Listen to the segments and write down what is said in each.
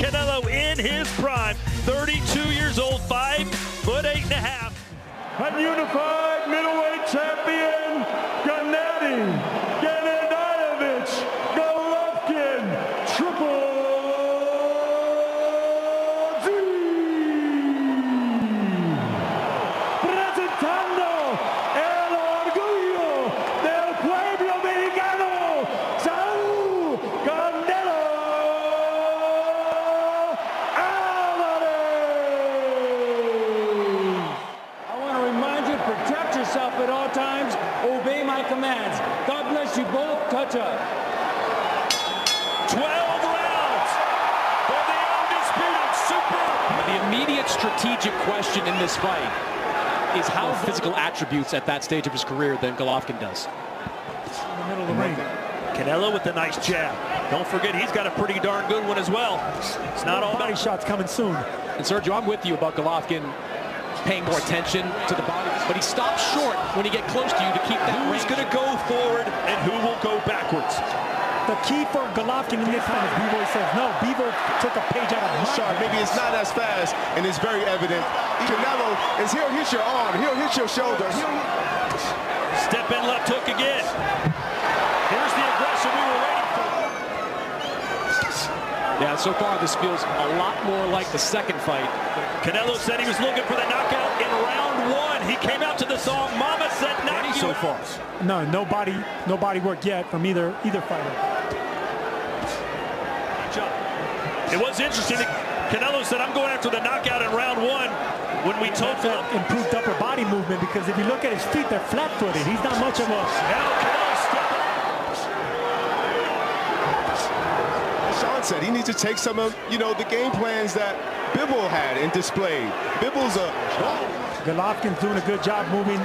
Canelo in his prime, 32 years old, 5'8.5". Unified middleweight champion, Gennady, Golovkin, Triple G. Presentando el orgullo del pueblo mexicano, Saúl Canelo Alvarez. I want to remind you, protect yourself at all times, obey my commands. God bless you both. Touch up. 12 rounds for the undisputed super. The immediate strategic question in this fight is how physical attributes at that stage of his career than Golovkin does. In the middle of the ring. Canelo with a nice jab. Don't forget, he's got a pretty darn good one as well. It's not all body shots coming soon. And Sergio, I'm with you about Golovkin paying more attention to the body, but he stops short when he get close to you to keep that Who's going to go forward and who will go backwards? The key for Golovkin in this fight, as Bevo says, no, Bevo took a page out of my Sharp, maybe it's not as fast, and it's very evident. Canelo is he'll hit your arm, he'll hit your shoulder. Step in left hook again. Here's the aggression we were waiting for. Yeah, so far this feels a lot more like the second fight. Canelo said he was looking for the knockout in round 1. He came out to the song Mama Said Knock You so far. No, nobody work yet from either fighter. It was interesting that Canelo said, I'm going after the knockout in round 1 when we told him. Improved upper body movement, because if you look at his feet, they're flat-footed. He's not much of a... Sean said he needs to take some of, the game plans that Bibble had and displayed. Bibble's Golovkin's doing a good job moving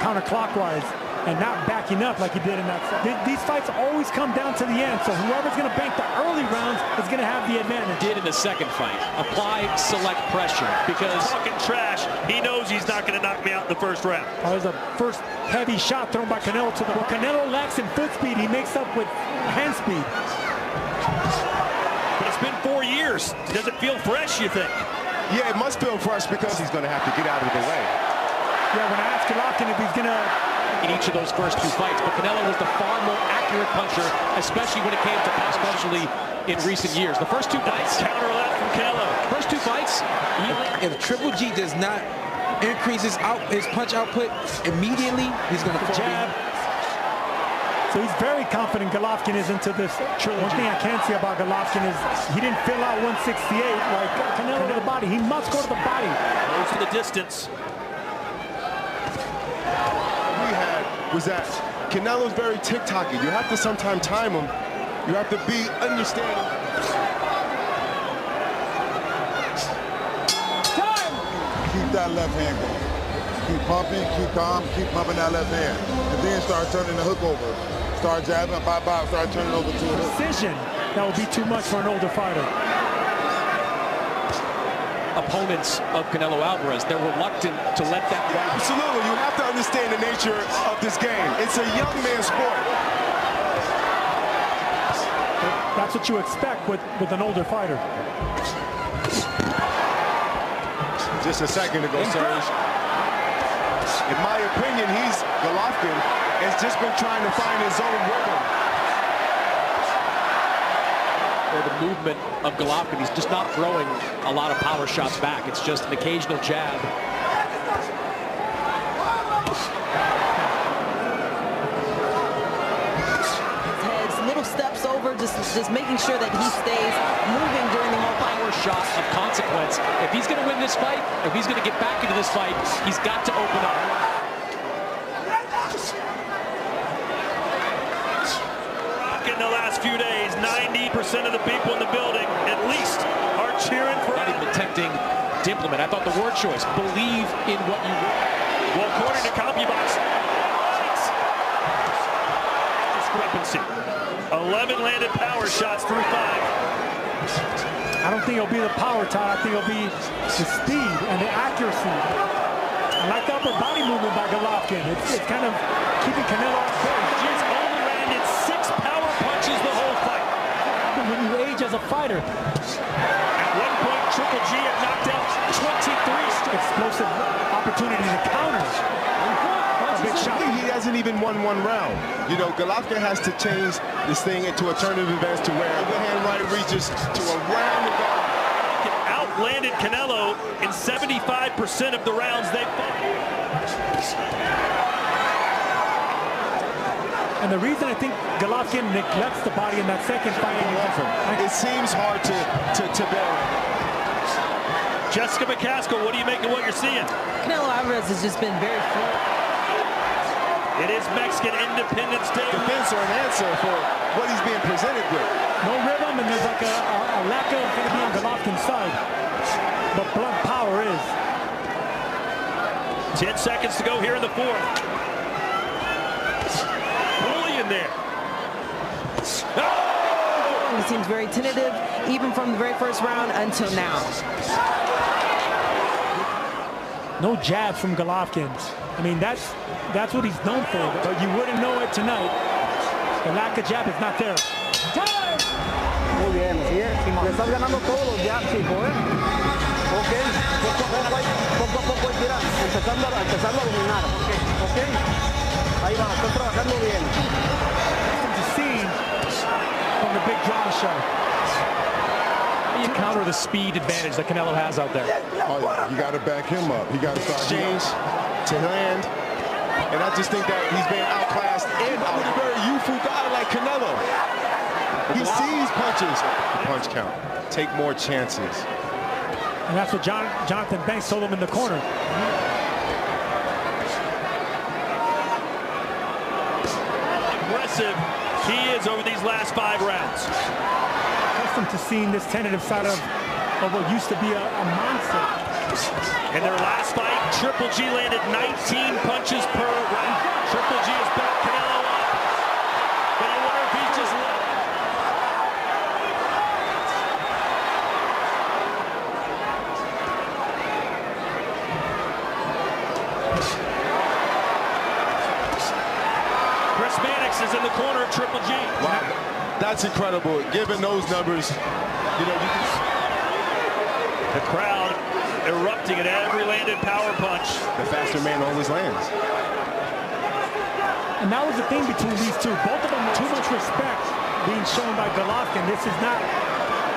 counterclockwise and not backing up like he did in that fight. These fights always come down to the end, so whoever's going to bank the early rounds is going to have the advantage. Did in the second fight. Apply select pressure, because... Talking trash, he knows he's not going to knock me out in the first round. There's a first heavy shot thrown by Canelo to the... Well, Canelo lacks in foot speed. He makes up with hand speed. But it's been 4 years. Does it feel fresh, you think? Yeah, it must feel fresh, because he's going to have to get out of the way. Yeah, when I asked Golovkin if he's going to... in each of those first 2 fights, but Canelo was the far more accurate puncher, especially when it came to pass, especially in recent years. The first 2 fights... Counter left from Canelo. First 2 fights... If Triple G does not increase his punch output immediately, he's going to fall jab. So he's very confident Golovkin is into this trilogy. One thing I can say about Golovkin is he didn't fill out 168 like Canelo to the body. He must go to the body. Goes to the distance. Was that Canelo's very tick-tocky. You have to sometimes time him. You have to be understanding. Time! Keep that left hand going. Keep pumping, keep calm, keep pumping that left hand. And then start turning the hook over. Start jabbing, start turning over to it. Precision. That would be too much for an older fighter. Opponents of Canelo Alvarez, they're reluctant to let that go. Absolutely, you have to understand the nature of this game. It's a young man's sport. That's what you expect with an older fighter. Just a second ago, Serge. In my opinion, Golovkin has just been trying to find his own rhythm. Or the movement of Golovkin, he's just not throwing a lot of power shots back. It's just an occasional jab. His little steps over, just making sure that he stays moving during the whole fight. Power shot of consequence. If he's going to win this fight, if he's going to get back into this fight, he's got to open up. In the last few days, 90% of the people in the building, at least, are cheering for... Not even attempting to implement. I thought the word choice, believe in what you want. Well, according to CompuBox, discrepancy. 11 landed power shots through 5. I don't think it'll be the power, Todd. I think it'll be the speed and the accuracy. I like the upper body movement by Golovkin. It's kind of keeping Canelo off base. He's only landed 6 power punches the whole fight. When you age as a fighter, opportunity to counter a big shot. He hasn't even won one round. You know, Golovkin has to change this thing into alternative events to where overhand right reaches to around the guard. Outlanded Canelo in 75% of the rounds they fought. And the reason I think Golovkin neglects the body in that second fight, it seems hard to bear. Jessica McCaskill, what do you make of what you're seeing? Canelo Alvarez has just been very fluid. It is Mexican Independence Day. Defense or an answer for what he's being presented with. No rhythm, and there's like a lack of going to be on Golovkin's side. But blood power is. 10 seconds to go here in the fourth. Bully in there. Oh! He seems very tentative, even from the very first round until now. No jabs from Golovkin. I mean, that's what he's known for, but you wouldn't know it tonight. The lack of jab is not there. Muy bien, ¿sí? Le estás ganando todos los jabs, hijo, ¿eh? Ok, poco a poco ir empezando a dominar, ok. Ahí va, estás trabajando bien. To see from the big drama show. How do you counter the speed advantage that Canelo has out there? Oh, you got to back him up. He got to start Exchange to land. And I just think that he's being outclassed and out a very youthful guy like Canelo. He sees punches. Punch count. Take more chances. And that's what Jonathan Banks told him in the corner. Aggressive he is over these last 5 rounds. Accustomed to seeing this tentative side of what used to be a monster. In their last fight, Triple G landed 19 punches per round. Triple G has backed Canelo up. But you wonder if he's just left. Chris Mannix is in the corner of Triple G. Wow. That's incredible. Given those numbers, you know, you can... The crowd erupting at every landed power punch. The faster man always lands. And that was the thing between these two. Both of them too much respect being shown by Golovkin. This is not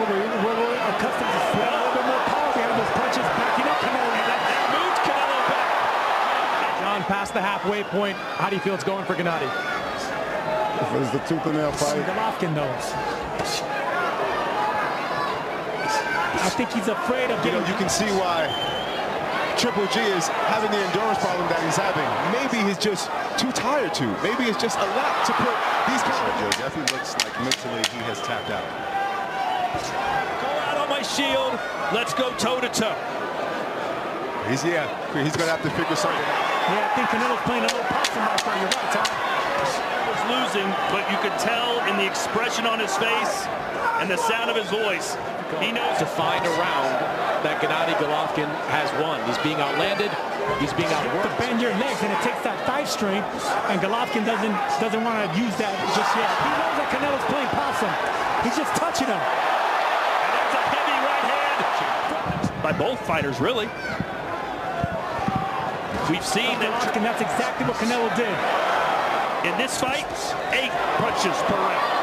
what we're accustomed to see. A little bit more power behind those punches, backing up Canelo. That moved Canelo back. John, past the halfway point, how do you feel it's going for Gennady? It's the tooth and nail fight. Golovkin knows. I think he's afraid of getting... You can see why Triple G is having the endurance problem that he's having. Maybe he's just too tired to. Maybe it's just a lot to put these guys... It definitely looks like mentally he has tapped out. Go out on my shield. Let's go toe-to-toe. He's going to have to figure something out. Yeah, I think Canelo's playing a little possum right there. You're right, Tom. Was losing, but you could tell in the expression on his face and the sound of his voice, he knows to find a round that Gennady Golovkin has won. He's being outlanded. He's being outworked. To bend your legs, and it takes that thigh strength, and Golovkin doesn't want to use that just yet. He knows that Canelo's playing possum. He's just touching him. And that's a heavy right hand by both fighters, really. We've seen that Golovkin, that's exactly what Canelo did. In this fight, 8 punches per round.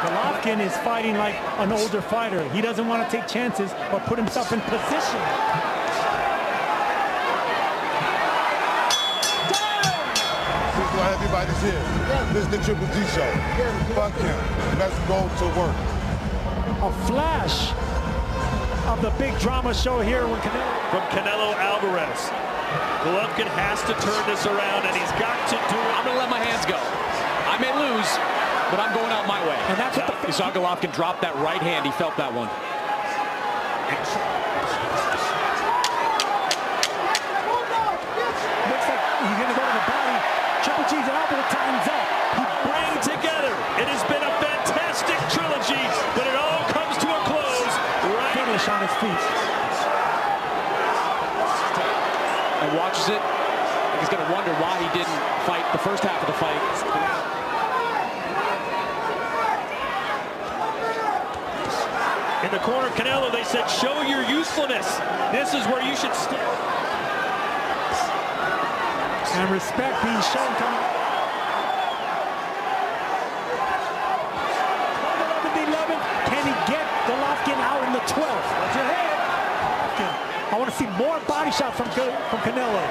Golovkin is fighting like an older fighter. He doesn't want to take chances or put himself in position. This is what everybody's here. This is the Triple G show. Fuck him. Let's go to work. A flash of the big drama show here when from Canelo Alvarez. Golovkin has to turn this around, and he's got to do it. I'm going to let my hands go. I may lose, but I'm going out my way. And that's what you saw Golovkin drop that right hand. He felt that one. Looks like he's going to go to the body. Triple G's elbow tightens up. Bring together. It has been a fantastic trilogy, but it all comes to a close. Right. Finish on his feet. And watches it. He's going to wonder why he didn't fight the first half of the fight. In the corner, Canelo, they said, show your usefulness. This is where you should stay. And respect being shown coming. 11. Can he get Golovkin out in the 12th? Watch your head. I want to see more body shots from Canelo.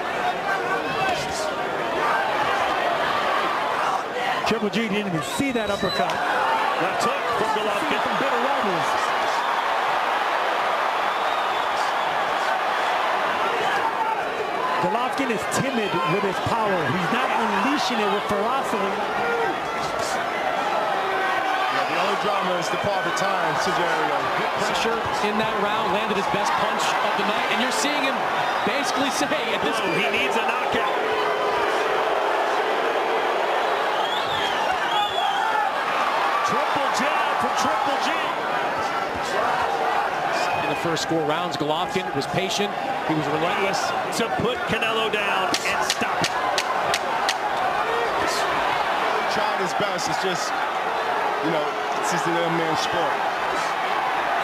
Triple G didn't even see that uppercut. That took from Golovkin. From bitter rivals. Golovkin is timid with his power. He's not unleashing it with ferocity. Yeah, the only drama is the father time scenario. Good pressure in that round, landed his best punch of the night, and you're seeing him basically say at this point, he needs a knockout. Triple jab from Triple G. in the first 4 rounds, Golovkin was patient. He was relentless to put Canelo down and stop it. Tried his best. It's just, you know, this is the little man's sport.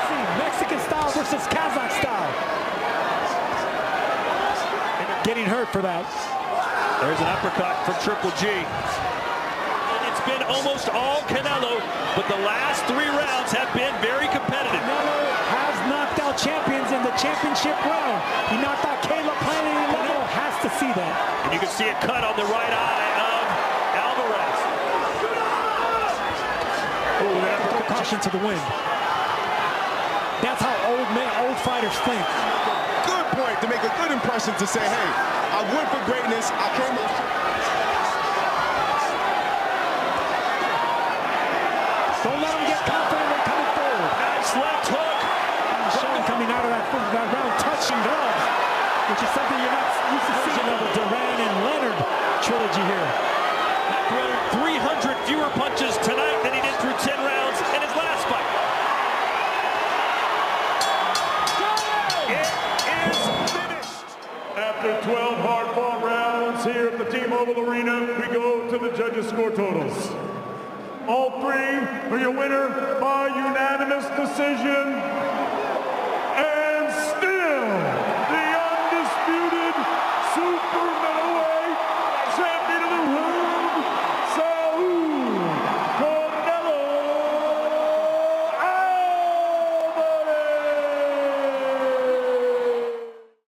See, Mexican style versus Kazakh style. Getting hurt for that. There's an uppercut from Triple G. It's been almost all Canelo, but the last 3 rounds have been very competitive. Canelo has knocked out champions in the championship round. He knocked out Caleb Plant. Canelo has to see that. And you can see a cut on the right eye of Alvarez. Oh, that caution to the wind. That's how old fighters think. Good point to make a good impression to say, hey, I went for greatness. I came up. Don't let him get confident when coming forward. Nice left hook. Sean coming out of that round touching gloves, which is something you're not used to seeing of the Duran and Leonard trilogy here. Thrown 300 fewer punches tonight than he did through 10 rounds in his last fight. It is finished. After 12 hard-fought rounds here at the T-Mobile Arena, we go to the judges' score totals. All 3 for your winner by unanimous decision,